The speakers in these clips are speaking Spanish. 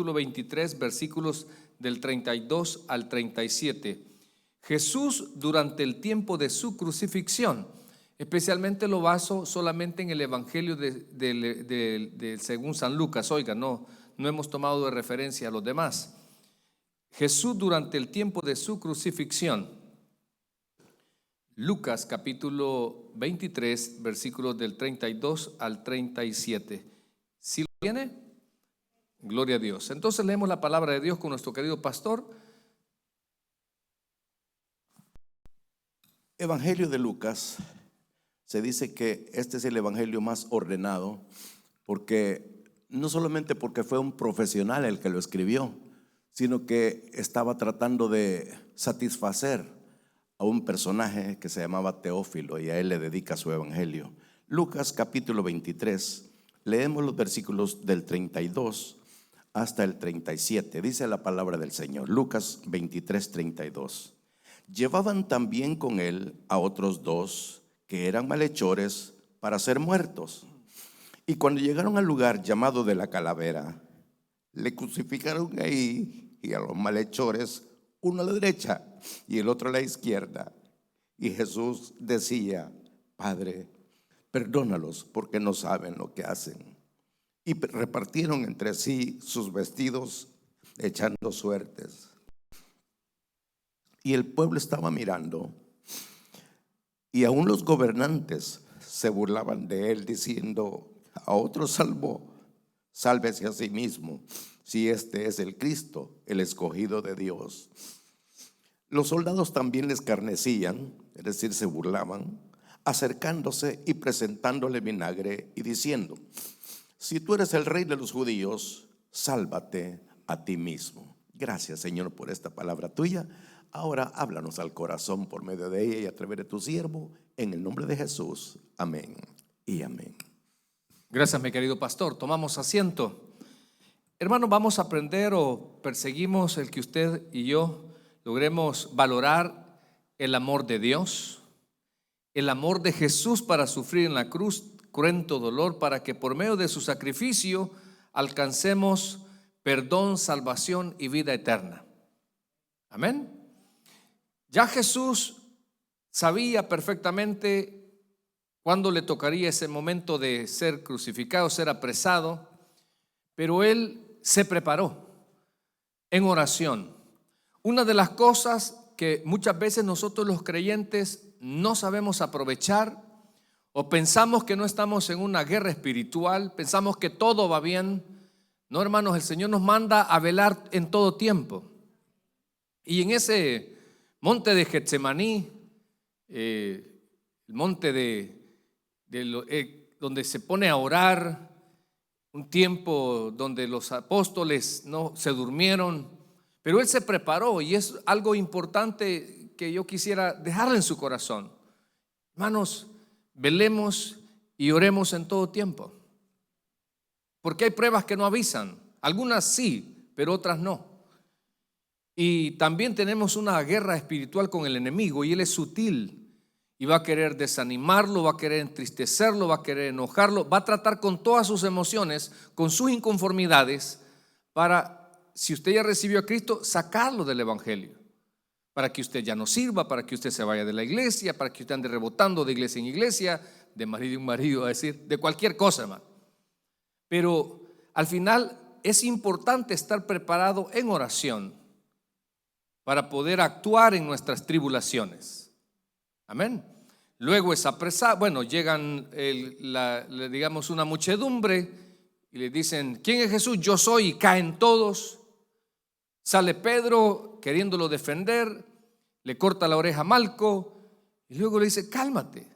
capítulo 23, versículos del 32 al 37. Jesús durante el tiempo de su crucifixión, especialmente lo baso solamente en el Evangelio de según San Lucas. Oiga, no hemos tomado de referencia a los demás. Jesús durante el tiempo de su crucifixión, Lucas capítulo 23, versículos del 32 al 37. ¿Sí lo tiene? Gloria a Dios. Entonces leemos la palabra de Dios con nuestro querido pastor. Evangelio de Lucas. Se dice que este es el evangelio más ordenado, porque no solamente porque fue un profesional el que lo escribió, sino que estaba tratando de satisfacer a un personaje que se llamaba Teófilo, y a él le dedica su evangelio. Lucas capítulo 23, leemos los versículos del 32 hasta el 37. Dice la palabra del Señor. Lucas 23, 32. Llevaban también con él a otros dos que eran malhechores para ser muertos. Y cuando llegaron al lugar llamado de la calavera, le crucificaron ahí, y a los malhechores, uno a la derecha y el otro a la izquierda. Y Jesús decía: Padre, perdónalos, porque no saben lo que hacen. Y repartieron entre sí sus vestidos, echando suertes. Y el pueblo estaba mirando, y aún los gobernantes se burlaban de él, diciendo: a otro salvó, sálvese a sí mismo, si este es el Cristo, el escogido de Dios. Los soldados también le escarnecían, es decir, se burlaban, acercándose y presentándole vinagre y diciendo: si tú eres el rey de los judíos, sálvate a ti mismo. Gracias, Señor, por esta palabra tuya. Ahora háblanos al corazón por medio de ella y a través de tu siervo, en el nombre de Jesús. Amén y amén. Gracias, mi querido pastor. Tomamos asiento. Hermanos, vamos a aprender o perseguimos el que usted y yo logremos valorar el amor de Dios, el amor de Jesús para sufrir en la cruz cruento dolor, para que por medio de su sacrificio alcancemos perdón, salvación y vida eterna. Amén. Ya Jesús sabía perfectamente cuándo le tocaría ese momento de ser crucificado, ser apresado, pero él se preparó en oración. Una de las cosas que muchas veces nosotros los creyentes no sabemos aprovechar, o pensamos que no estamos en una guerra espiritual, pensamos que todo va bien. No, hermanos, el Señor nos manda a velar en todo tiempo. Y en ese monte de Getsemaní, el monte donde se pone a orar, un tiempo donde los apóstoles no se durmieron, pero él se preparó, y es algo importante que yo quisiera dejarle en su corazón. Hermanos, velemos y oremos en todo tiempo, porque hay pruebas que no avisan. Algunas sí, pero otras no. Y también tenemos una guerra espiritual con el enemigo, y él es sutil y va a querer desanimarlo, va a querer entristecerlo, va a querer enojarlo, va a tratar con todas sus emociones, con sus inconformidades, para, si usted ya recibió a Cristo, sacarlo del evangelio, para que usted ya no sirva, para que usted se vaya de la iglesia, para que usted ande rebotando de iglesia en iglesia, de marido en marido, a decir, de cualquier cosa, hermano. Pero al final es importante estar preparado en oración para poder actuar en nuestras tribulaciones. Amén. Luego es apresado. Bueno, llegan digamos una muchedumbre y le dicen: ¿quién es Jesús? Yo soy. Y caen todos. Sale Pedro queriéndolo defender, le corta la oreja a Malco y luego le dice: cálmate.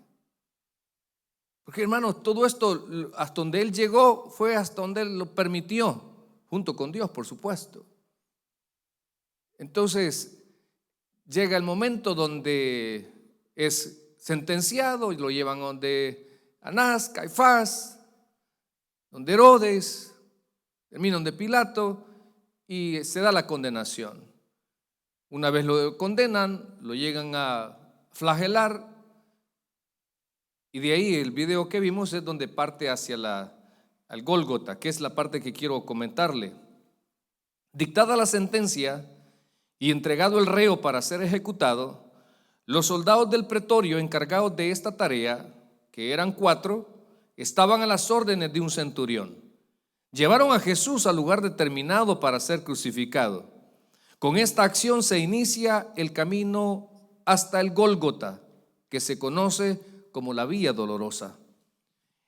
Porque, hermanos, todo esto hasta donde él llegó fue hasta donde él lo permitió, junto con Dios, por supuesto. Entonces llega el momento donde es sentenciado y lo llevan donde Anás, Caifás, donde Herodes, termina donde Pilato y se da la condenación. Una vez lo condenan, lo llegan a flagelar, y de ahí el video que vimos es donde parte hacia al Gólgota, que es la parte que quiero comentarle. Dictada la sentencia y entregado el reo para ser ejecutado, los soldados del pretorio encargados de esta tarea, que eran 4, estaban a las órdenes de un centurión. Llevaron a Jesús al lugar determinado para ser crucificado. Con esta acción se inicia el camino hasta el Gólgota, que se conoce como la Vía Dolorosa.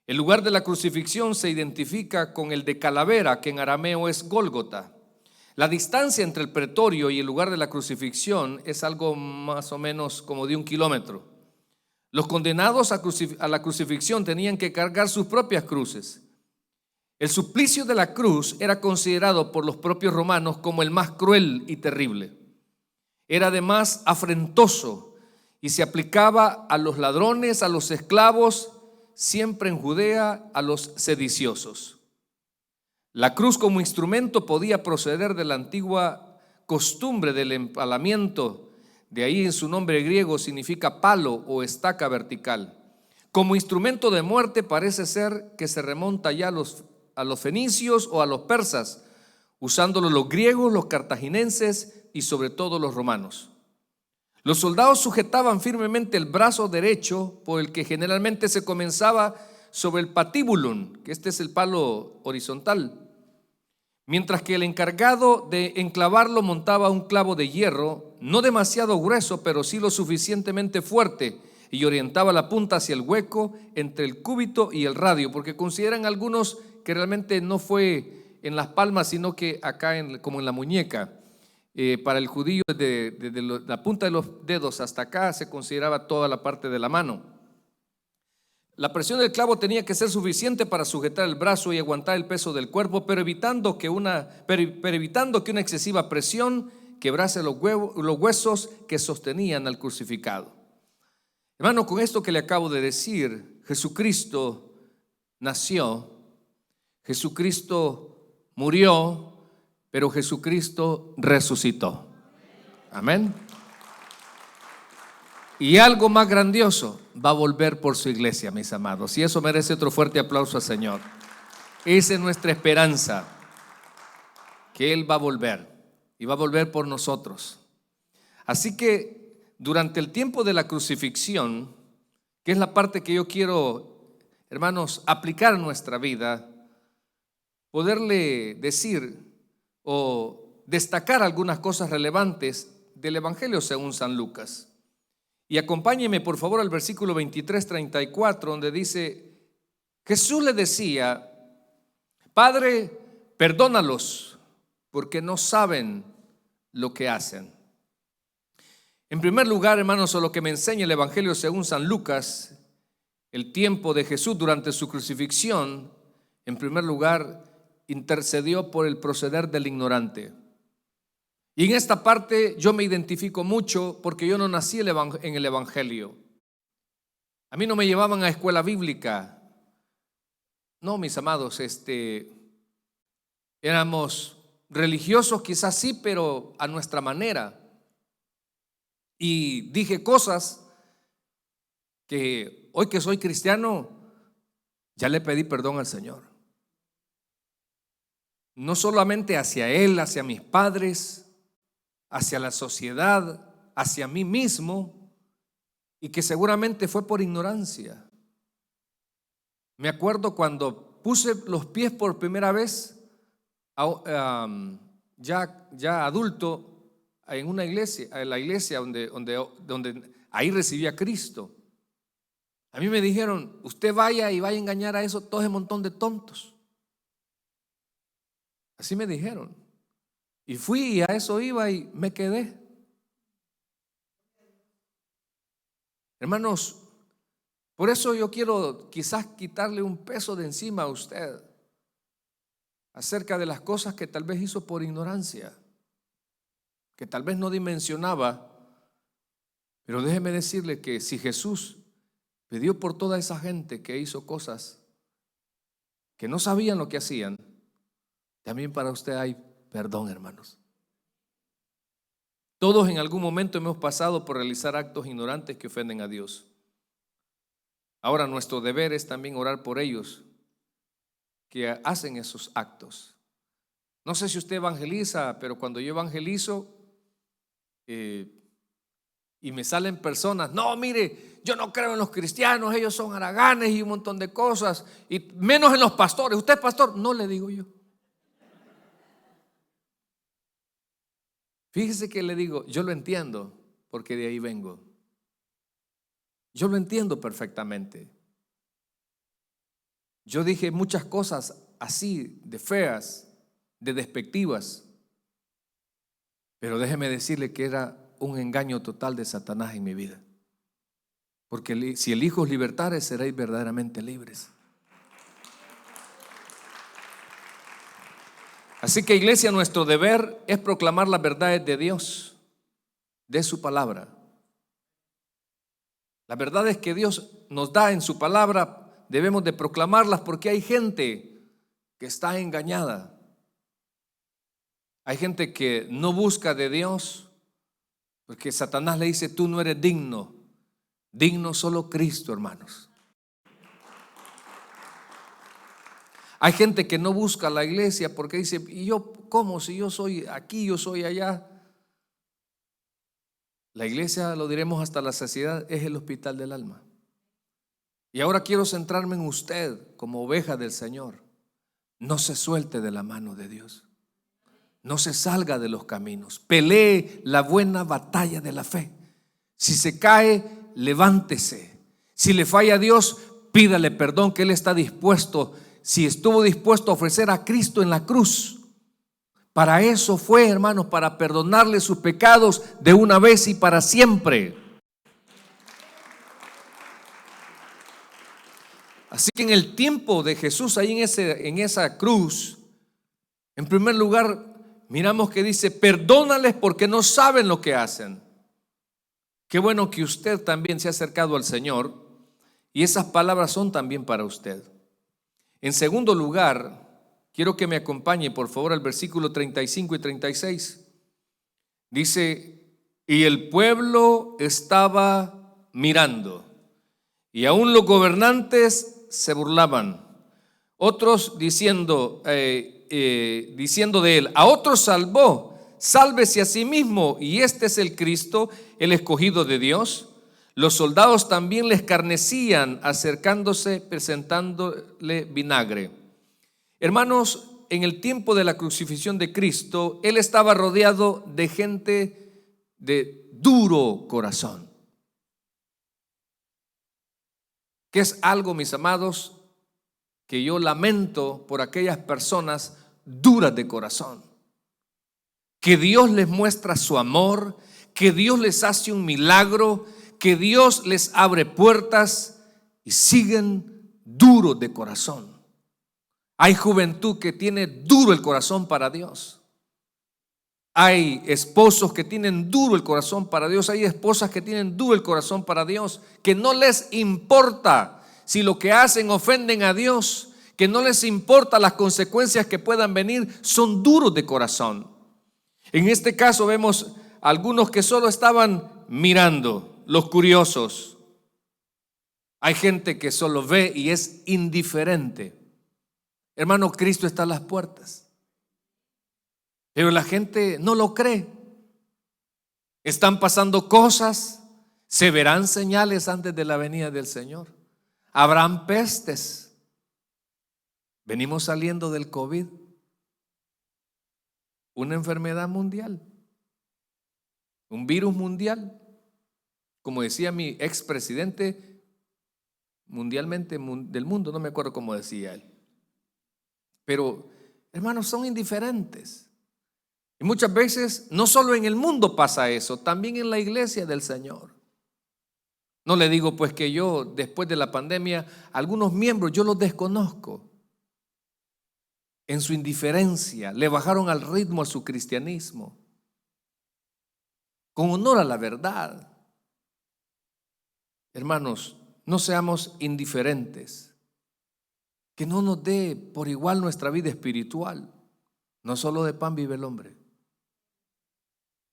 El lugar de la crucifixión se identifica con el de Calavera, que en arameo es Gólgota. La distancia entre el pretorio y el lugar de la crucifixión es algo más o menos como de 1 kilómetro. Los condenados a la crucifixión tenían que cargar sus propias cruces. El suplicio de la cruz era considerado por los propios romanos como el más cruel y terrible. Era además afrentoso y se aplicaba a los ladrones, a los esclavos, siempre en Judea, a los sediciosos. La cruz como instrumento podía proceder de la antigua costumbre del empalamiento, de ahí en su nombre griego significa palo o estaca vertical. Como instrumento de muerte parece ser que se remonta ya a los fenicios o a los persas, usándolo los griegos, los cartagineses y sobre todo los romanos. Los soldados sujetaban firmemente el brazo derecho, por el que generalmente se comenzaba sobre el patibulum, que este es el palo horizontal, mientras que el encargado de enclavarlo montaba un clavo de hierro, no demasiado grueso, pero sí lo suficientemente fuerte, y orientaba la punta hacia el hueco entre el cúbito y el radio, porque consideran algunos que realmente no fue en las palmas, sino que acá como en la muñeca. Para el judío, desde la punta de los dedos hasta acá se consideraba toda la parte de la mano. La presión del clavo tenía que ser suficiente para sujetar el brazo y aguantar el peso del cuerpo, pero evitando que una excesiva presión quebrase los huesos que sostenían al crucificado. Hermano, con esto que le acabo de decir, Jesucristo nació, Jesucristo murió, pero Jesucristo resucitó. Amén. Y algo más grandioso, va a volver por su iglesia, mis amados. Y eso merece otro fuerte aplauso al Señor. Esa es nuestra esperanza, que Él va a volver y va a volver por nosotros. Así que durante el tiempo de la crucifixión, que es la parte que yo quiero, hermanos, aplicar a nuestra vida, poderle decir o destacar algunas cosas relevantes del Evangelio según San Lucas. Y acompáñeme por favor al versículo 23-34, donde dice: Jesús le decía: Padre, perdónalos, porque no saben lo que hacen. En primer lugar, hermanos, lo que me enseña el Evangelio según San Lucas, el tiempo de Jesús durante su crucifixión, en primer lugar, intercedió por el proceder del ignorante. Y en esta parte yo me identifico mucho porque yo no nací en el Evangelio. A mí no me llevaban a escuela bíblica. No, mis amados, éramos religiosos quizás sí, pero a nuestra manera. Y dije cosas que hoy que soy cristiano ya le pedí perdón al Señor. No solamente hacia Él, hacia mis padres, hacia la sociedad, hacia mí mismo, y que seguramente fue por ignorancia. Me acuerdo cuando puse los pies por primera vez, ya adulto, en una iglesia, en la iglesia donde ahí recibí a Cristo. A mí me dijeron: usted vaya y vaya a engañar a todo ese montón de tontos. Así me dijeron. Y fui y a eso iba y me quedé. Hermanos, por eso yo quiero quizás quitarle un peso de encima a usted acerca de las cosas que tal vez hizo por ignorancia, que tal vez no dimensionaba. Pero déjeme decirle que si Jesús pidió por toda esa gente que hizo cosas que no sabían lo que hacían, también para usted hay perdón, hermanos. Todos en algún momento hemos pasado por realizar actos ignorantes que ofenden a Dios. Ahora nuestro deber es también orar por ellos que hacen esos actos. No sé si usted evangeliza, pero cuando yo evangelizo y me salen personas, no, mire, yo no creo en los cristianos, ellos son haraganes y un montón de cosas, y menos en los pastores. ¿Usted es pastor? No, le digo yo. Fíjese que le digo, yo lo entiendo porque de ahí vengo. Yo lo entiendo perfectamente. Yo dije muchas cosas así, de feas, de despectivas, pero déjeme decirle que era un engaño total de Satanás en mi vida. Porque si el Hijo os libertare, seréis verdaderamente libres. Así que, iglesia, nuestro deber es proclamar las verdades de Dios, de su palabra. Las verdades que Dios nos da en su palabra debemos de proclamarlas, porque hay gente que está engañada. Hay gente que no busca de Dios, porque Satanás le dice, tú no eres digno. Digno solo Cristo, hermanos. Hay gente que no busca la iglesia porque dice, ¿y yo cómo? Si yo soy aquí, yo soy allá. La iglesia, lo diremos hasta la saciedad, es el hospital del alma. Y ahora quiero centrarme en usted como oveja del Señor. No se suelte de la mano de Dios. No se salga de los caminos. Pelee la buena batalla de la fe. Si se cae, levántese. Si le falla a Dios, pídale perdón, que Él está dispuesto. Si estuvo dispuesto a ofrecer a Cristo en la cruz, para eso fue, hermanos, para perdonarle sus pecados de una vez y para siempre. Así que en el tiempo de Jesús, ahí en esa cruz, en primer lugar, miramos que dice, perdónales porque no saben lo que hacen. Qué bueno que usted también se ha acercado al Señor, y esas palabras son también para usted. En segundo lugar, quiero que me acompañe por favor al versículo 35 y 36. Dice, y el pueblo estaba mirando, y aún los gobernantes se burlaban. Otros diciendo de él, a otros salvó, sálvese a sí mismo, y este es el Cristo, el escogido de Dios. Los soldados también le escarnecían, acercándose, presentándole vinagre. Hermanos, en el tiempo de la crucifixión de Cristo, Él estaba rodeado de gente de duro corazón. Que es algo, mis amados, que yo lamento por aquellas personas duras de corazón. Que Dios les muestra su amor, que Dios les hace un milagro, que Dios les abre puertas y siguen duros de corazón. Hay juventud que tiene duro el corazón para Dios. Hay esposos que tienen duro el corazón para Dios. Hay esposas que tienen duro el corazón para Dios, que no les importa si lo que hacen ofenden a Dios, que no les importa las consecuencias que puedan venir, son duros de corazón. En este caso vemos algunos que solo estaban mirando, los curiosos. Hay gente que solo ve y es indiferente. Hermano, Cristo está a las puertas, pero la gente no lo cree. Están pasando cosas, se verán señales antes de la venida del Señor. Habrán pestes. Venimos saliendo del COVID, una enfermedad mundial, un virus mundial. Como decía mi expresidente, mundialmente del mundo, no me acuerdo cómo decía él. Pero, hermanos, son indiferentes. Y muchas veces, no solo en el mundo pasa eso, también en la iglesia del Señor. No le digo pues que yo, después de la pandemia, algunos miembros yo los desconozco. En su indiferencia, le bajaron al ritmo a su cristianismo. Con honor a la verdad. Hermanos, no seamos indiferentes. Que no nos dé por igual nuestra vida espiritual. No solo de pan vive el hombre.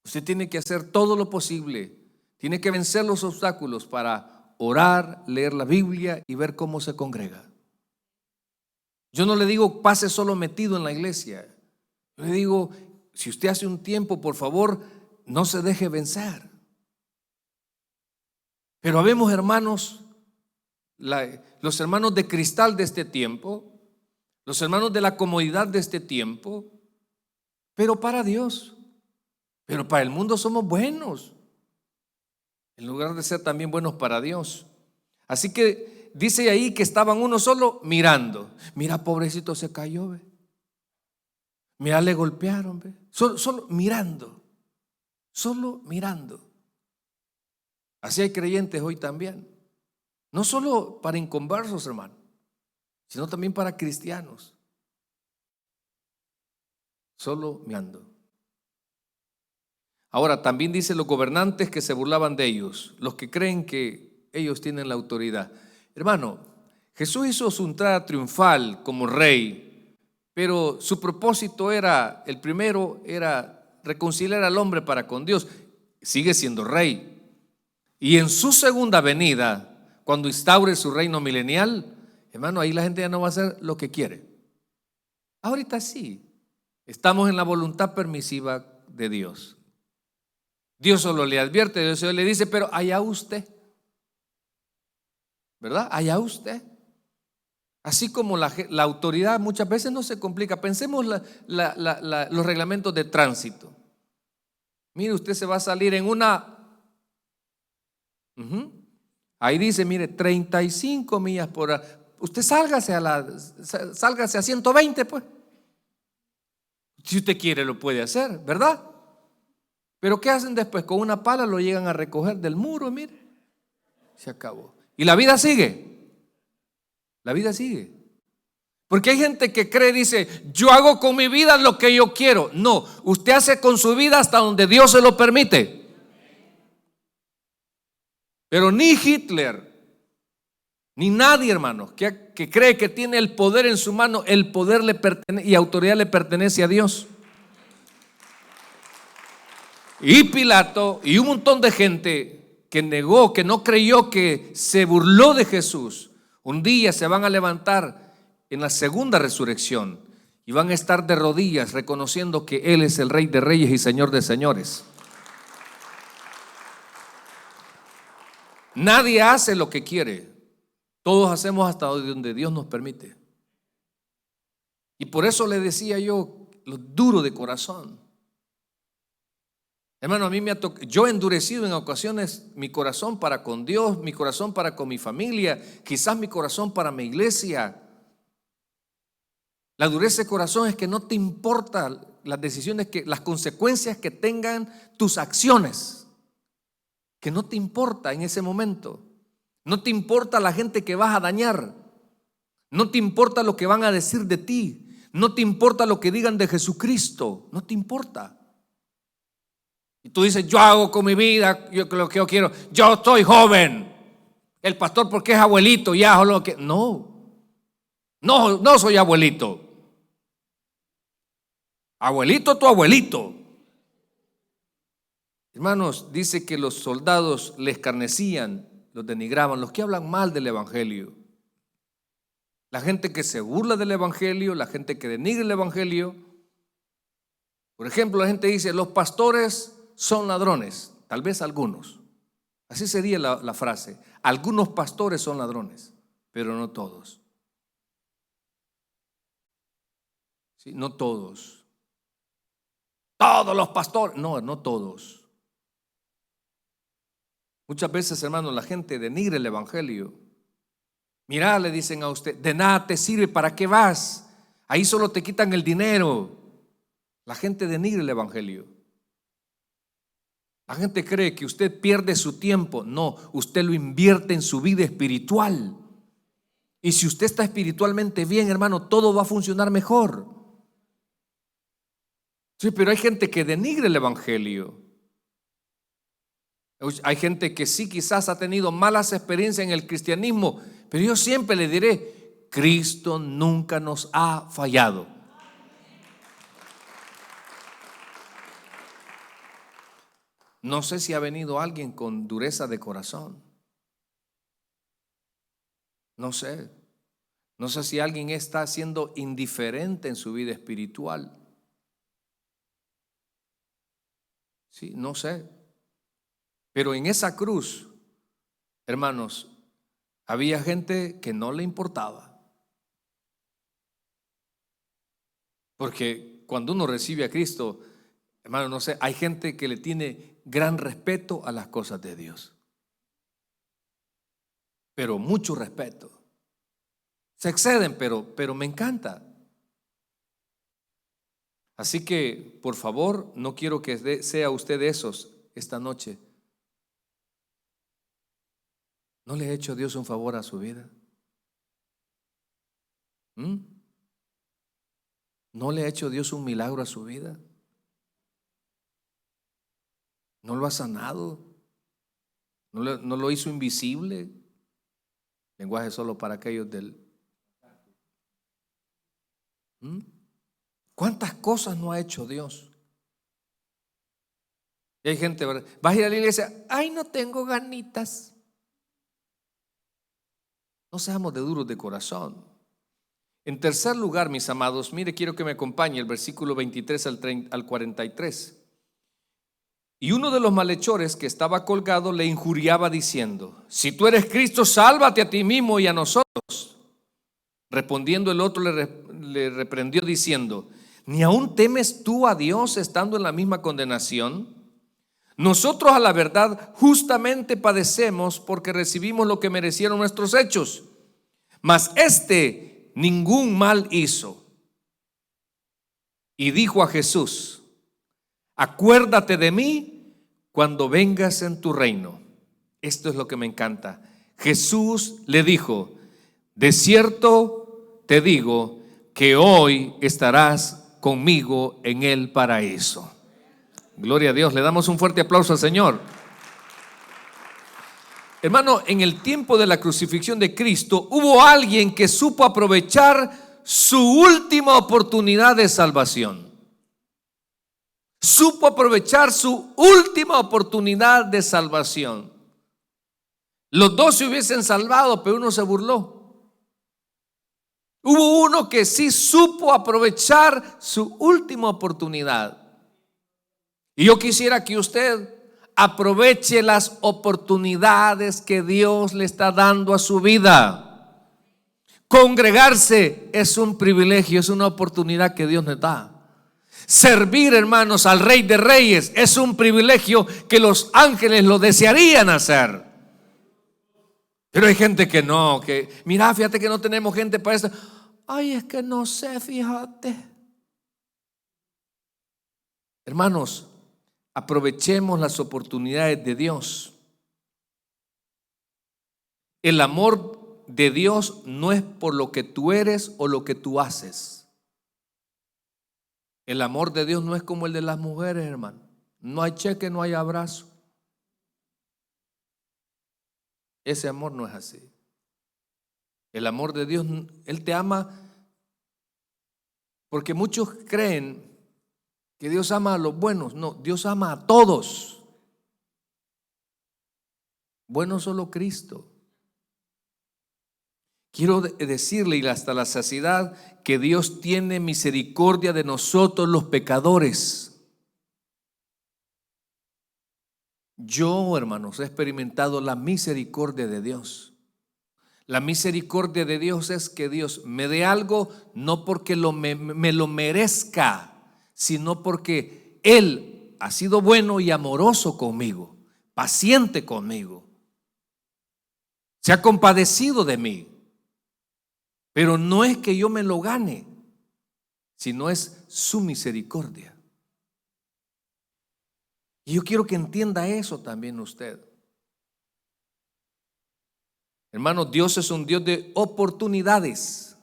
Usted tiene que hacer todo lo posible. Tiene que vencer los obstáculos para orar, leer la Biblia y ver cómo se congrega. Yo no le digo pase solo metido en la iglesia. Yo le digo, si usted hace un tiempo, por favor, no se deje vencer. Pero habemos hermanos, los hermanos de cristal de este tiempo, los hermanos de la comodidad de este tiempo, pero para Dios, pero para el mundo somos buenos, en lugar de ser también buenos para Dios. Así que dice ahí que estaban uno solo mirando. Mira, pobrecito, se cayó, ve. Mira, le golpearon, ve. Solo mirando, solo mirando. Así hay creyentes hoy también, no solo para inconversos, hermano, sino también para cristianos, solo mirando. Ahora también dice los gobernantes que se burlaban de ellos, los que creen que ellos tienen la autoridad. Hermano, Jesús hizo su entrada triunfal como rey, pero su propósito era, el primero era reconciliar al hombre para con Dios. Sigue siendo rey. Y en su segunda venida, cuando instaure su reino milenial, hermano, ahí la gente ya no va a hacer lo que quiere. Ahorita sí, estamos en la voluntad permisiva de Dios. Dios solo le advierte, Dios solo le dice, pero allá usted, ¿verdad? Allá usted. Así como la autoridad muchas veces no se complica. Pensemos los reglamentos de tránsito. Mire, usted se va a salir en una... Ahí dice, mire, 35 millas por hora. Usted sálgase a 120, pues. Si usted quiere lo puede hacer, ¿verdad? Pero ¿qué hacen después? Con una pala lo llegan a recoger del muro, mire. Se acabó. Y la vida sigue. La vida sigue. Porque hay gente que cree, dice, yo hago con mi vida lo que yo quiero. No, usted hace con su vida hasta donde Dios se lo permite. Pero ni Hitler, ni nadie, hermanos, que cree que tiene el poder en su mano, el poder le pertenece y autoridad le pertenece a Dios. Y Pilato y un montón de gente que negó, que no creyó, que se burló de Jesús, un día se van a levantar en la segunda resurrección y van a estar de rodillas reconociendo que Él es el Rey de Reyes y Señor de Señores. Nadie hace lo que quiere. Todos hacemos hasta donde Dios nos permite. Y por eso le decía yo, lo duro de corazón. Hermano, a mí me ha tocado, yo he endurecido en ocasiones mi corazón para con Dios, mi corazón para con mi familia, quizás mi corazón para mi iglesia. La dureza de corazón es que no te importan las decisiones, las consecuencias que tengan tus acciones. Que no te importa en ese momento. No te importa la gente que vas a dañar. No te importa lo que van a decir de ti. No te importa lo que digan de Jesucristo. No te importa. Y tú dices, yo hago con mi vida lo que yo quiero. Yo estoy joven. El pastor porque es abuelito ya hago lo que... No soy abuelito. Abuelito, tu abuelito. Hermanos, dice que los soldados les escarnecían, los denigraban, los que hablan mal del evangelio. La gente que se burla del evangelio, la gente que denigra el evangelio. Por ejemplo, la gente dice, los pastores son ladrones, tal vez algunos. Así sería la frase. Algunos pastores son ladrones, pero no todos. ¿Sí? No todos. Todos los pastores. No todos. Muchas veces, hermanos, la gente denigra el evangelio. Mirá, le dicen a usted, de nada te sirve, ¿para qué vas? Ahí solo te quitan el dinero. La gente denigra el evangelio. La gente cree que usted pierde su tiempo. No, usted lo invierte en su vida espiritual. Y si usted está espiritualmente bien, hermano, todo va a funcionar mejor. Sí, pero hay gente que denigra el evangelio. Hay gente que sí quizás ha tenido malas experiencias en el cristianismo, pero yo siempre le diré, Cristo nunca nos ha fallado. No sé si ha venido alguien con dureza de corazón. No sé. No sé si alguien está siendo indiferente en su vida espiritual. Sí, no sé. Pero en esa cruz, hermanos, había gente que no le importaba. Porque cuando uno recibe a Cristo, hermano, no sé, hay gente que le tiene gran respeto a las cosas de Dios. Pero mucho respeto. Se exceden, pero me encanta. Así que, por favor, no quiero que sea usted de esos esta noche. ¿No le ha hecho Dios un favor a su vida? ¿Mm? ¿No le ha hecho Dios un milagro a su vida? ¿No lo ha sanado? ¿No lo hizo invisible? Lenguaje solo para aquellos del... ¿Mm? ¿Cuántas cosas no ha hecho Dios? Y hay gente, ¿verdad? Vas a ir a la iglesia, ay, no tengo ganitas. No seamos de duros de corazón. En tercer lugar, mis amados, mire, quiero que me acompañe el versículo 23 al 43. Y uno de los malhechores que estaba colgado le injuriaba diciendo: si tú eres Cristo, sálvate a ti mismo y a nosotros. Respondiendo el otro le reprendió diciendo: ¿ni aún temes tú a Dios estando en la misma condenación? Nosotros a la verdad justamente padecemos porque recibimos lo que merecieron nuestros hechos, mas este ningún mal hizo. Y dijo a Jesús: acuérdate de mí cuando vengas en tu reino. Esto es lo que me encanta. Jesús le dijo: de cierto te digo que hoy estarás conmigo en el paraíso. Gloria a Dios, le damos un fuerte aplauso al Señor. Hermano, en el tiempo de la crucifixión de Cristo hubo alguien que supo aprovechar su última oportunidad de salvación. Supo aprovechar su última oportunidad de salvación. Los dos se hubiesen salvado, pero uno se burló. Hubo uno que sí supo aprovechar su última oportunidad. Y yo quisiera que usted aproveche las oportunidades que Dios le está dando a su vida. Congregarse es un privilegio, es una oportunidad que Dios nos da. Servir, hermanos, al Rey de Reyes es un privilegio que los ángeles lo desearían hacer. Pero hay gente que no, que mira, fíjate que no tenemos gente para eso. Ay, es que no sé, fíjate. Hermanos, aprovechemos las oportunidades de Dios. El amor de Dios no es por lo que tú eres o lo que tú haces. El amor de Dios no es como el de las mujeres, hermano. No hay cheque, no hay abrazo. Ese amor no es así. El amor de Dios, Él te ama porque muchos creen que Dios ama a los buenos. No, Dios ama a todos. Bueno solo Cristo. Quiero decirle y hasta la saciedad que Dios tiene misericordia de nosotros los pecadores. Yo, hermanos, he experimentado la misericordia de Dios. La misericordia de Dios es que Dios me dé algo no porque me lo merezca, sino porque Él ha sido bueno y amoroso conmigo, paciente conmigo. Se ha compadecido de mí. Pero no es que yo me lo gane, sino es su misericordia. Y yo quiero que entienda eso también usted. Hermano, Dios es un Dios de oportunidades.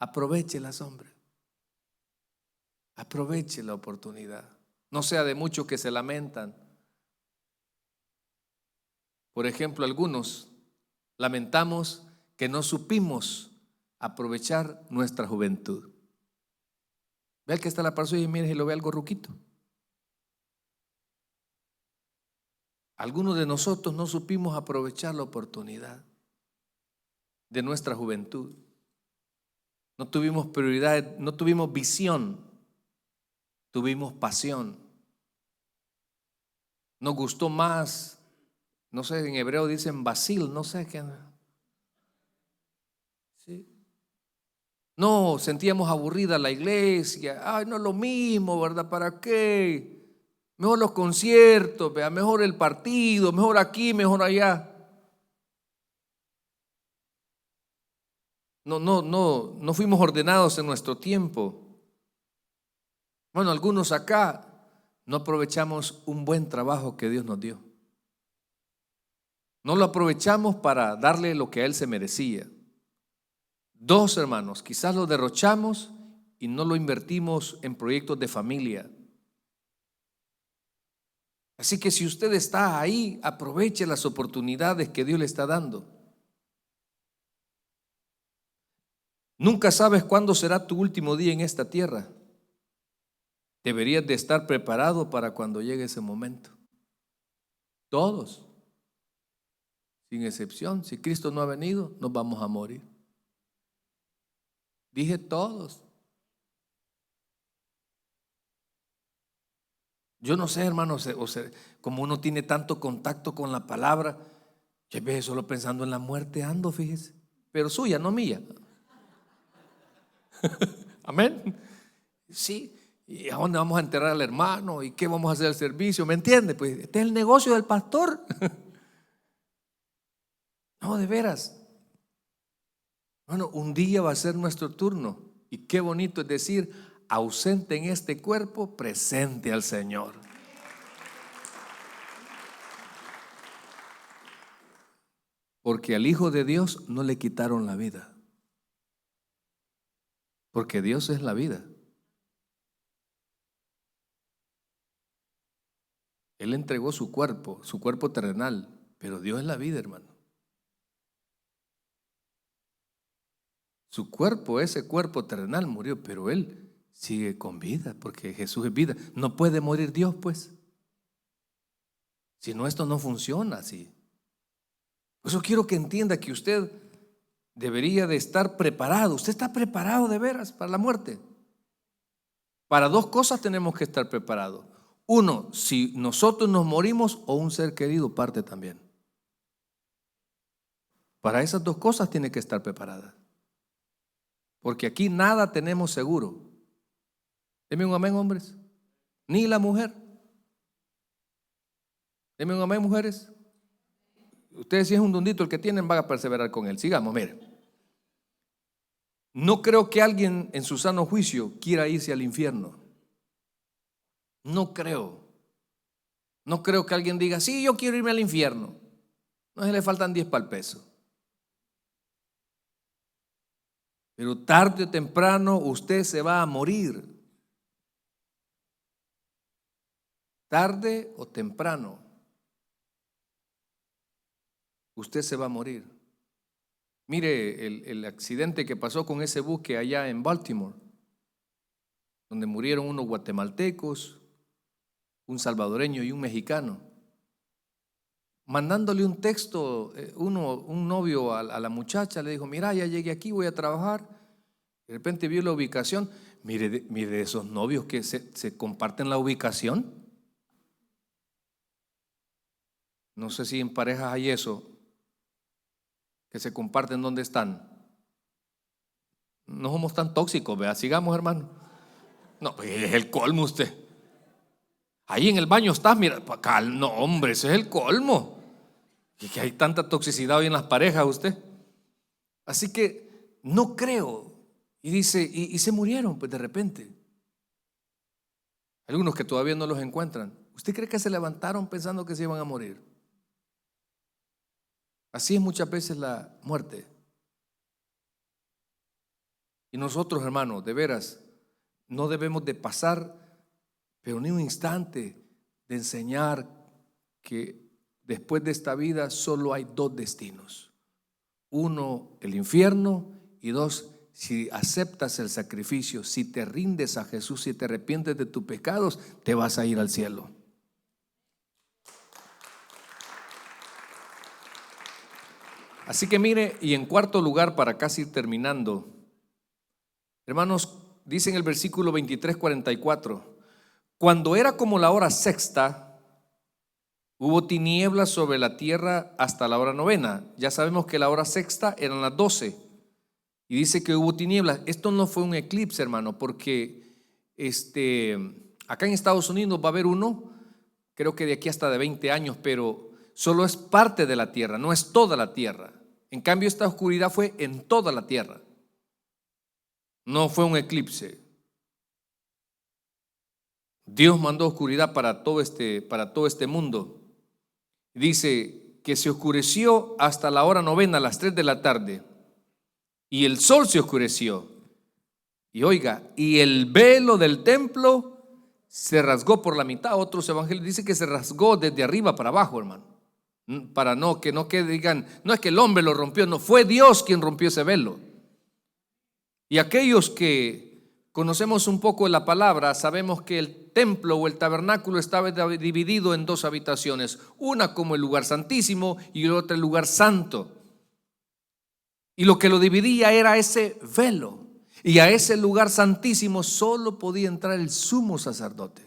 Aprovéchelas, hombre. Aproveche la oportunidad. No sea de muchos que se lamentan. Por ejemplo, algunos lamentamos que no supimos aprovechar nuestra juventud. Ve al que está a la par suya y mire si lo ve algo ruquito. Algunos de nosotros no supimos aprovechar la oportunidad de nuestra juventud. No tuvimos prioridad, no tuvimos visión, tuvimos pasión. Nos gustó más, no sé, en hebreo dicen basil, no sé qué. Sí. No, sentíamos aburrida la iglesia. Ay, no es lo mismo, ¿verdad? ¿Para qué? Mejor los conciertos, vea, mejor el partido, mejor aquí, mejor allá. No fuimos ordenados en nuestro tiempo. Bueno, algunos acá no aprovechamos un buen trabajo que Dios nos dio. No lo aprovechamos para darle lo que a Él se merecía. Dos, hermanos, quizás lo derrochamos y no lo invertimos en proyectos de familia. Así que si usted está ahí, aproveche las oportunidades que Dios le está dando. Nunca sabes cuándo será tu último día en esta tierra. Deberías de estar preparado para cuando llegue ese momento. Todos, sin excepción, si Cristo no ha venido, nos vamos a morir. Dije todos. Yo no sé, hermanos, como uno tiene tanto contacto con la palabra, yo a veces solo pensando en la muerte ando, fíjese, pero suya, no mía. Amén. Sí, ¿y a dónde vamos a enterrar al hermano? ¿Y qué vamos a hacer al servicio? ¿Me entiende? Pues este es el negocio del pastor. No, de veras. Bueno, un día va a ser nuestro turno. Y qué bonito es decir, ausente en este cuerpo, presente al Señor. Porque al Hijo de Dios no le quitaron la vida. Porque Dios es la vida. Él entregó su cuerpo terrenal, pero Dios es la vida, hermano. Su cuerpo, ese cuerpo terrenal murió, pero Él sigue con vida, porque Jesús es vida. No puede morir Dios, pues. Si no, esto no funciona así. Por eso quiero que entienda que usted debería de estar preparado. Usted está preparado de veras para la muerte. Para dos cosas tenemos que estar preparados. Uno, si nosotros nos morimos o un ser querido parte también. Para esas dos cosas tiene que estar preparada. Porque aquí nada tenemos seguro. Deme un amén, hombres. Ni la mujer. Deme un amén, mujeres. Ustedes si es un dondito el que tienen, van a perseverar con él. Sigamos, mire. No creo que alguien en su sano juicio quiera irse al infierno. No creo. No creo que alguien diga, sí, yo quiero irme al infierno. No se le faltan 10 para el peso. Pero tarde o temprano usted se va a morir. Tarde o temprano usted se va a morir. Mire el accidente que pasó con ese buque allá en Baltimore, donde murieron unos guatemaltecos, un salvadoreño y un mexicano. Mandándole un texto, un novio a la muchacha le dijo, mira, ya llegué aquí, voy a trabajar. De repente vio la ubicación. Mire esos novios que se comparten la ubicación. No sé si en parejas hay eso, que se comparten dónde están. No somos tan tóxicos, vea, sigamos, hermano. No, pues es el colmo usted. Ahí en el baño estás, mira, no, hombre, ese es el colmo. Y que hay tanta toxicidad hoy en las parejas, usted. Así que no creo. Y dice, y se murieron, pues de repente. Algunos que todavía no los encuentran. ¿Usted cree que se levantaron pensando que se iban a morir? Así es muchas veces la muerte. Y nosotros, hermanos, de veras, no debemos de pasar, pero ni un instante, de enseñar que después de esta vida solo hay dos destinos. Uno, el infierno, y dos, si aceptas el sacrificio, si te rindes a Jesús, si te arrepientes de tus pecados, te vas a ir al cielo. Así que mire, y en cuarto lugar, para casi ir terminando, hermanos, dice en el versículo 23:44, cuando era como la hora sexta, Hubo tinieblas sobre la tierra hasta la hora novena. Ya sabemos que la hora sexta eran las 12. Y dice que hubo tinieblas. Esto no fue un eclipse, hermano, porque acá en Estados Unidos va a haber uno, creo que de aquí hasta de 20 años, pero solo es parte de la tierra, no es toda la tierra. En cambio, esta oscuridad fue en toda la tierra. No fue un eclipse. Dios mandó oscuridad para todo este mundo. Dice que se oscureció hasta la hora novena, a las 3 de la tarde. Y el sol se oscureció. Y oiga, y el velo del templo se rasgó por la mitad. Otros evangelios dicen que se rasgó desde arriba para abajo, hermano. Para que no digan, no es que el hombre lo rompió, no, fue Dios quien rompió ese velo. Y aquellos que conocemos un poco de la palabra, sabemos que el templo o el tabernáculo estaba dividido en 2 habitaciones, una como el lugar santísimo y otra el lugar santo. Y lo que lo dividía era ese velo. Y a ese lugar santísimo solo podía entrar el sumo sacerdote.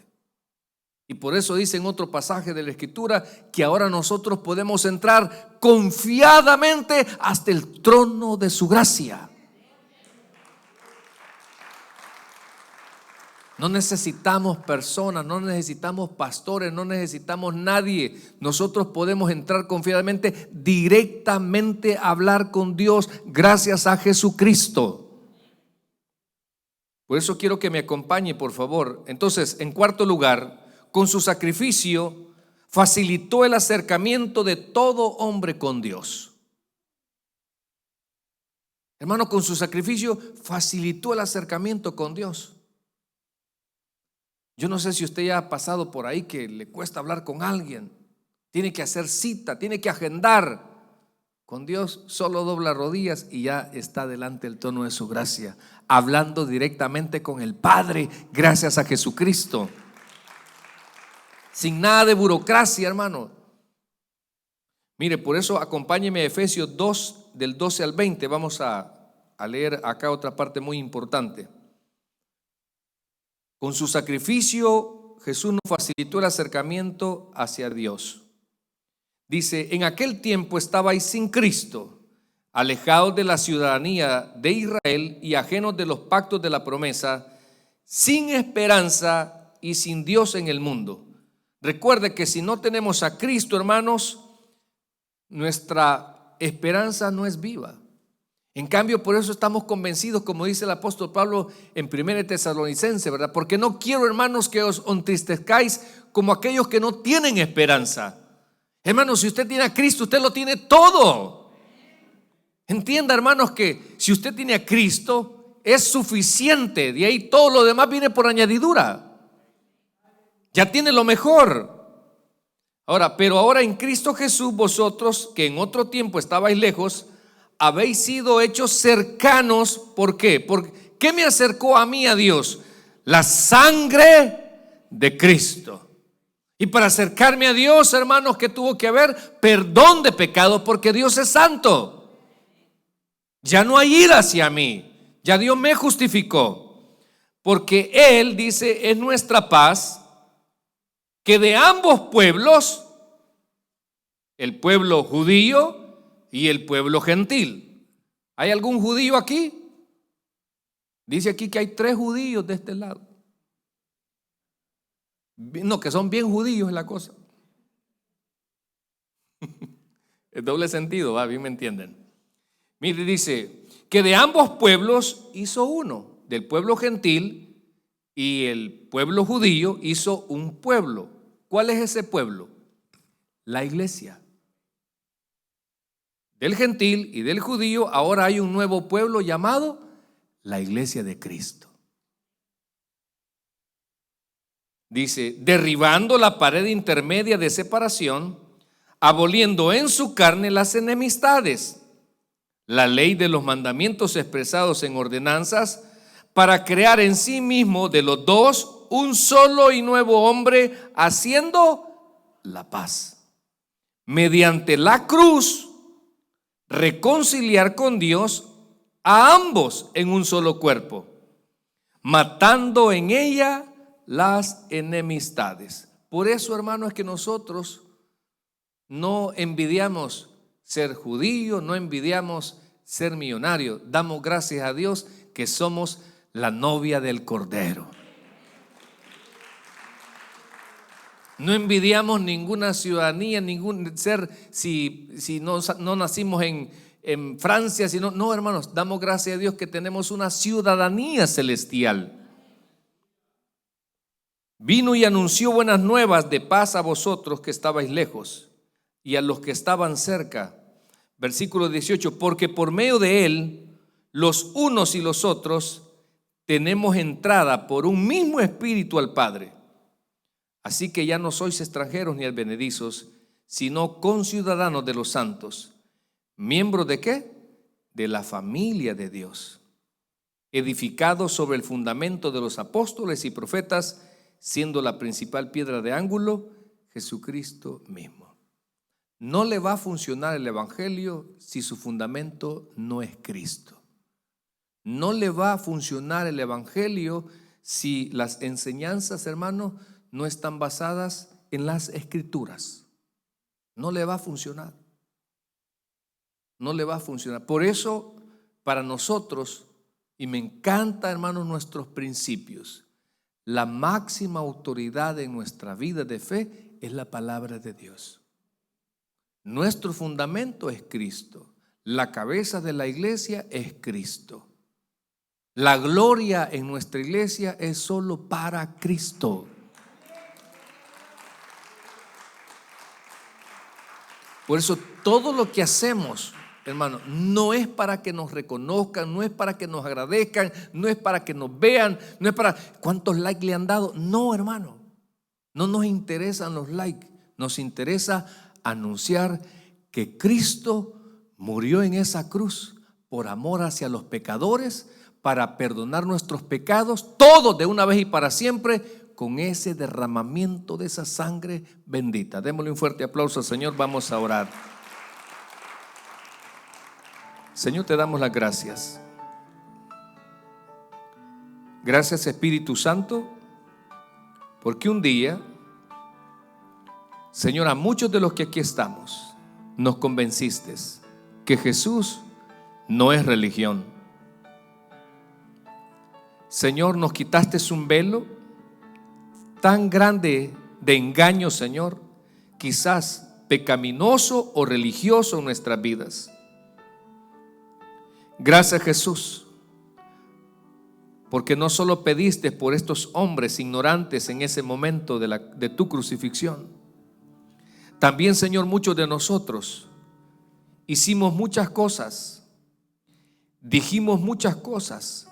Y por eso dice en otro pasaje de la Escritura que ahora nosotros podemos entrar confiadamente hasta el trono de su gracia. No necesitamos personas, no necesitamos pastores, no necesitamos nadie. Nosotros podemos entrar confiadamente, directamente a hablar con Dios gracias a Jesucristo. Por eso quiero que me acompañe, por favor. Entonces, en cuarto lugar, con su sacrificio facilitó el acercamiento de todo hombre con Dios. Hermano, con su sacrificio facilitó el acercamiento con Dios. Yo no sé si usted ya ha pasado por ahí que le cuesta hablar con alguien. Tiene que hacer cita, tiene que agendar. Con Dios solo dobla rodillas y ya está delante del trono de su gracia, hablando directamente con el Padre gracias a Jesucristo. Sin nada de burocracia, hermano. Mire, por eso acompáñeme a Efesios 2, del 12 al 20. Vamos a leer acá otra parte muy importante. Con su sacrificio, Jesús nos facilitó el acercamiento hacia Dios. Dice, en aquel tiempo estabais sin Cristo, alejados de la ciudadanía de Israel y ajenos de los pactos de la promesa, sin esperanza y sin Dios en el mundo. Recuerde que si no tenemos a Cristo, hermanos, nuestra esperanza no es viva. En cambio, por eso estamos convencidos, como dice el apóstol Pablo en 1 Tesalonicenses, ¿verdad? Porque no quiero, hermanos, que os entristezcáis como aquellos que no tienen esperanza. Hermanos, si usted tiene a Cristo, usted lo tiene todo. Entienda, hermanos, que si usted tiene a Cristo, es suficiente. De ahí todo lo demás viene por añadidura. Ya tiene lo mejor. Pero ahora en Cristo Jesús, vosotros que en otro tiempo estabais lejos, habéis sido hechos cercanos. ¿Por qué? ¿Por qué me acercó a mí a Dios? La sangre de Cristo. Y para acercarme a Dios, hermanos, ¿qué tuvo que haber? Perdón de pecados, porque Dios es santo. Ya no hay ira hacia mí. Ya Dios me justificó. Porque Él, dice, es nuestra paz, que de ambos pueblos, el pueblo judío y el pueblo gentil. ¿Hay algún judío aquí? Dice aquí que hay 3 judíos de este lado. No, que son bien judíos es la cosa. Es doble sentido, ¿va? Bien me entienden. Mire, dice que de ambos pueblos hizo uno. Del pueblo gentil y el pueblo judío hizo un pueblo. ¿Cuál es ese pueblo? La iglesia. Del gentil y del judío ahora hay un nuevo pueblo llamado la iglesia de Cristo. Dice, derribando la pared intermedia de separación, aboliendo en su carne las enemistades, la ley de los mandamientos expresados en ordenanzas, para crear en sí mismo de los dos un solo y nuevo hombre, haciendo la paz. Mediante la cruz, reconciliar con Dios a ambos en un solo cuerpo, matando en ella las enemistades. Por eso, hermano, es que nosotros No envidiamos ser judío, no envidiamos ser millonario. Damos gracias a Dios que somos la novia del Cordero. No envidiamos ninguna ciudadanía, ningún ser, si no nacimos en Francia, sino, no, hermanos, damos gracias a Dios que tenemos una ciudadanía celestial. Vino y anunció buenas nuevas de paz a vosotros que estabais lejos y a los que estaban cerca. Versículo 18, porque por medio de él, los unos y los otros, tenemos entrada por un mismo espíritu al Padre. Así que ya no sois extranjeros ni advenedizos, sino conciudadanos de los santos. ¿Miembros de qué? De la familia de Dios, edificados sobre el fundamento de los apóstoles y profetas, siendo la principal piedra de ángulo Jesucristo mismo. No le va a funcionar el evangelio si su fundamento no es Cristo. No le va a funcionar el evangelio si las enseñanzas, hermanos, no están basadas en las escrituras. No le va a funcionar. No le va a funcionar. Por eso, para nosotros, y me encanta, hermanos, nuestros principios, la máxima autoridad en nuestra vida de fe es la palabra de Dios. Nuestro fundamento es Cristo. La cabeza de la iglesia es Cristo. La gloria en nuestra iglesia es solo para Cristo. Por eso todo lo que hacemos, hermano, no es para que nos reconozcan, no es para que nos agradezcan, no es para que nos vean, no es para cuántos likes le han dado. No, hermano, no nos interesan los likes, nos interesa anunciar que Cristo murió en esa cruz por amor hacia los pecadores, para perdonar nuestros pecados, todos de una vez y para siempre, con ese derramamiento de esa sangre bendita. Démosle un fuerte aplauso al Señor, vamos a orar. Señor, te damos las gracias. Gracias, Espíritu Santo, porque un día, Señor, a muchos de los que aquí estamos, nos convenciste que Jesús no es religión. Señor, nos quitaste un velo tan grande de engaño, Señor, quizás pecaminoso o religioso en nuestras vidas. Gracias, Jesús, porque no solo pediste por estos hombres ignorantes en ese momento de tu crucifixión. También, Señor, muchos de nosotros hicimos muchas cosas, dijimos muchas cosas,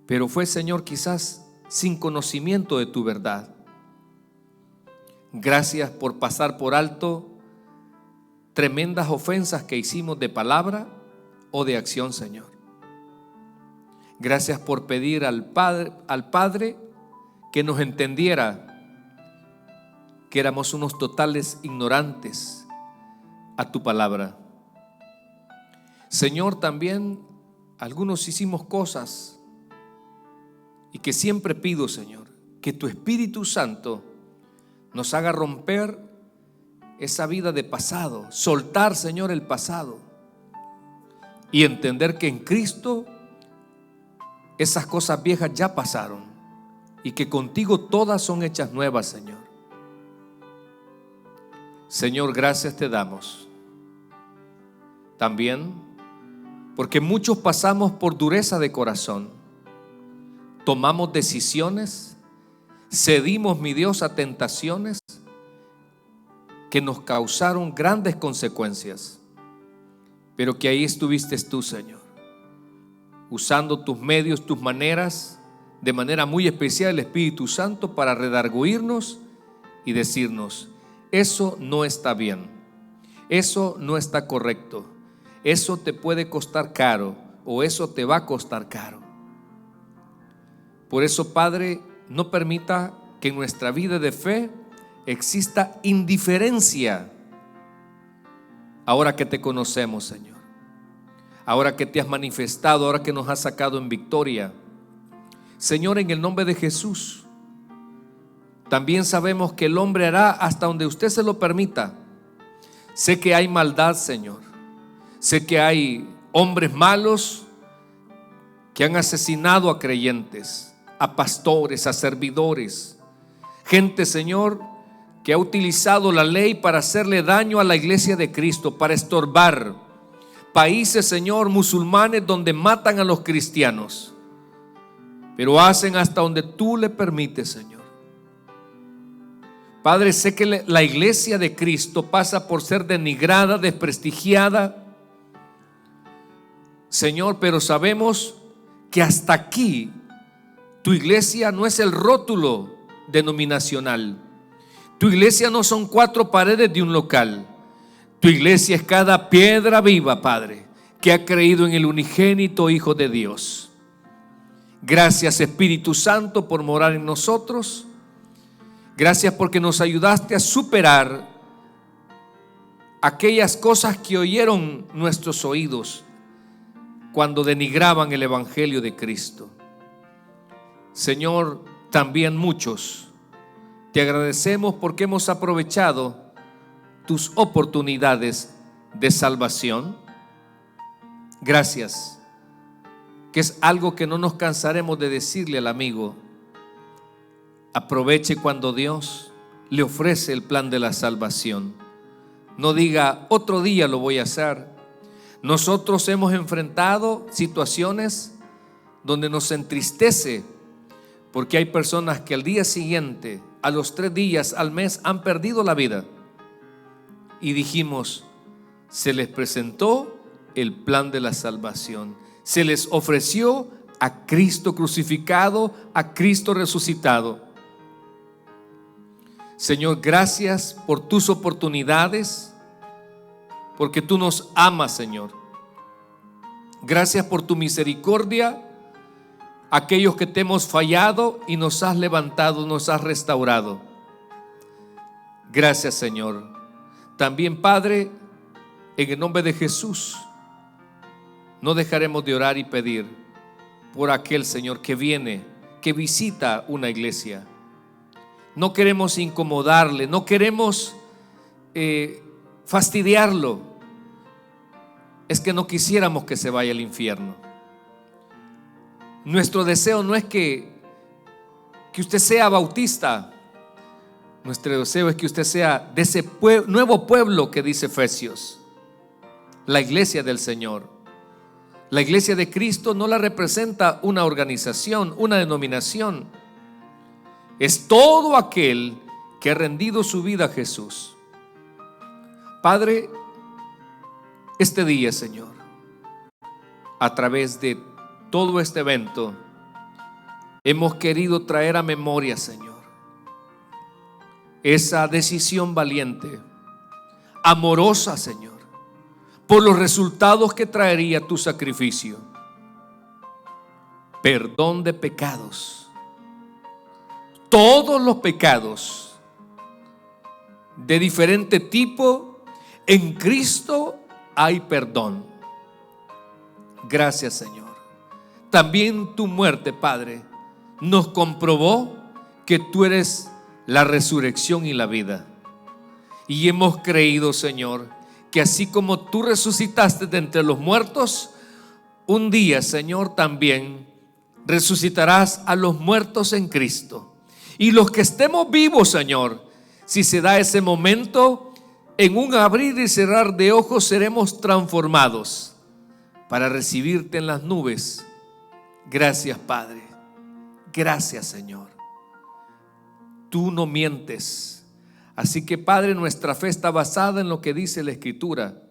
pero fue, Señor, quizás sin conocimiento de tu verdad. Gracias por pasar por alto tremendas ofensas que hicimos de palabra o de acción, Señor. Gracias por pedir al Padre que nos entendiera que éramos unos totales ignorantes a tu palabra. Señor, también algunos hicimos cosas y que siempre pido, Señor, que tu Espíritu Santo nos haga romper esa vida de pasado, soltar, Señor, el pasado y entender que en Cristo esas cosas viejas ya pasaron y que contigo todas son hechas nuevas, Señor. Señor, gracias te damos. También porque muchos pasamos por dureza de corazón. Tomamos decisiones, cedimos, mi Dios, a tentaciones que nos causaron grandes consecuencias, pero que ahí estuviste tú, Señor, usando tus medios, tus maneras, de manera muy especial el Espíritu Santo para redarguirnos y decirnos: eso no está bien, eso no está correcto, eso te puede costar caro o eso te va a costar caro. Por eso, Padre, no permita que en nuestra vida de fe exista indiferencia ahora que te conocemos, Señor, ahora que te has manifestado, ahora que nos has sacado en victoria. Señor, en el nombre de Jesús, También sabemos que el hombre hará hasta donde usted se lo permita. Sé que hay maldad, Señor. Sé que hay hombres malos que han asesinado a creyentes, a pastores, a servidores. Gente, Señor, que ha utilizado la ley para hacerle daño a la iglesia de Cristo, para estorbar. Países, Señor, musulmanes donde matan a los cristianos, pero hacen hasta donde tú le permites, Señor. Padre, sé que la iglesia de Cristo pasa por ser denigrada, desprestigiada, Señor, pero sabemos que hasta aquí tu iglesia no es el rótulo denominacional. Tu iglesia no son 4 paredes de un local. Tu iglesia es cada piedra viva, Padre, que ha creído en el unigénito Hijo de Dios. Gracias, Espíritu Santo, por morar en nosotros. Gracias porque nos ayudaste a superar aquellas cosas que oyeron nuestros oídos cuando denigraban el Evangelio de Cristo. Señor, también muchos te agradecemos porque hemos aprovechado tus oportunidades de salvación. Gracias, que es algo que no nos cansaremos de decirle al amigo. Aproveche cuando Dios le ofrece el plan de la salvación. No diga, otro día lo voy a hacer. Nosotros hemos enfrentado situaciones donde nos entristece porque hay personas que al día siguiente, a los 3 días, al mes, han perdido la vida. Y dijimos, se les presentó el plan de la salvación. Se les ofreció a Cristo crucificado, a Cristo resucitado. Señor, gracias por tus oportunidades, porque tú nos amas, Señor. Gracias por tu misericordia, aquellos que te hemos fallado y nos has levantado, nos has restaurado. Gracias, Señor. También, Padre, en el nombre de Jesús, no dejaremos de orar y pedir por aquel, Señor, que viene, que visita una iglesia. No queremos incomodarle, no queremos fastidiarlo. Es que no quisiéramos que se vaya al infierno. Nuestro deseo no es que usted sea bautista. Nuestro deseo es que usted sea de ese nuevo pueblo que dice Efesios, la iglesia del Señor. La iglesia de Cristo no la representa una organización, una denominación. Es todo aquel que ha rendido su vida a Jesús. Padre, este día, Señor, a través de todo este evento, hemos querido traer a memoria, Señor, esa decisión valiente, amorosa, Señor, por los resultados que traería tu sacrificio. Perdón de pecados. Todos los pecados de diferente tipo, en Cristo hay perdón. Gracias, Señor. También tu muerte, Padre, nos comprobó que tú eres la resurrección y la vida. Y hemos creído, Señor, que así como tú resucitaste de entre los muertos, un día, Señor, también resucitarás a los muertos en Cristo. Y los que estemos vivos, Señor, si se da ese momento, en un abrir y cerrar de ojos seremos transformados para recibirte en las nubes. Gracias, Padre. Gracias, Señor. Tú no mientes. Así que, Padre, nuestra fe está basada en lo que dice la Escritura.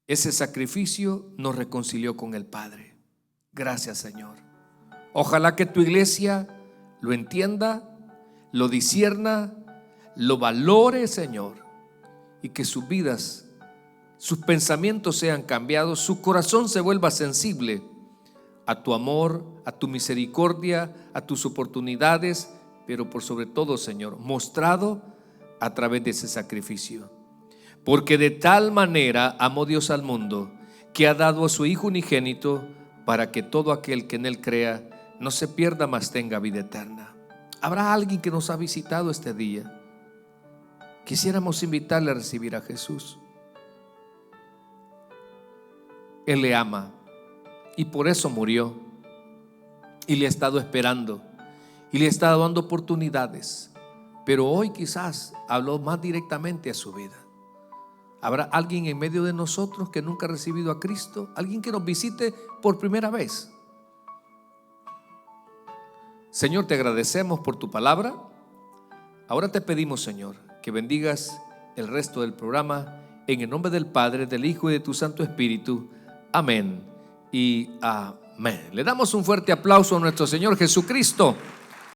Ese sacrificio nos reconcilió con el Padre. Gracias, Señor. Ojalá que tu iglesia lo entienda, lo discierna, lo valore, Señor, y que sus vidas, sus pensamientos sean cambiados, su corazón se vuelva sensible a tu amor, a tu misericordia, a tus oportunidades, pero por sobre todo, Señor, mostrado a través de ese sacrificio. Porque de tal manera amó Dios al mundo, que ha dado a su Hijo unigénito, para que todo aquel que en él crea no se pierda, mas tenga vida eterna. ¿Habrá alguien que nos ha visitado este día? Quisiéramos invitarle a recibir a Jesús. Él le ama y por eso murió, y le ha estado esperando y le ha estado dando oportunidades, pero hoy quizás habló más directamente a su vida. ¿Habrá alguien en medio de nosotros que nunca ha recibido a Cristo? ¿Alguien que nos visite por primera vez? Señor, te agradecemos por tu palabra. Ahora te pedimos, Señor, que bendigas el resto del programa en el nombre del Padre, del Hijo y de tu Santo Espíritu. Amén y amén. Le damos un fuerte aplauso a nuestro Señor Jesucristo.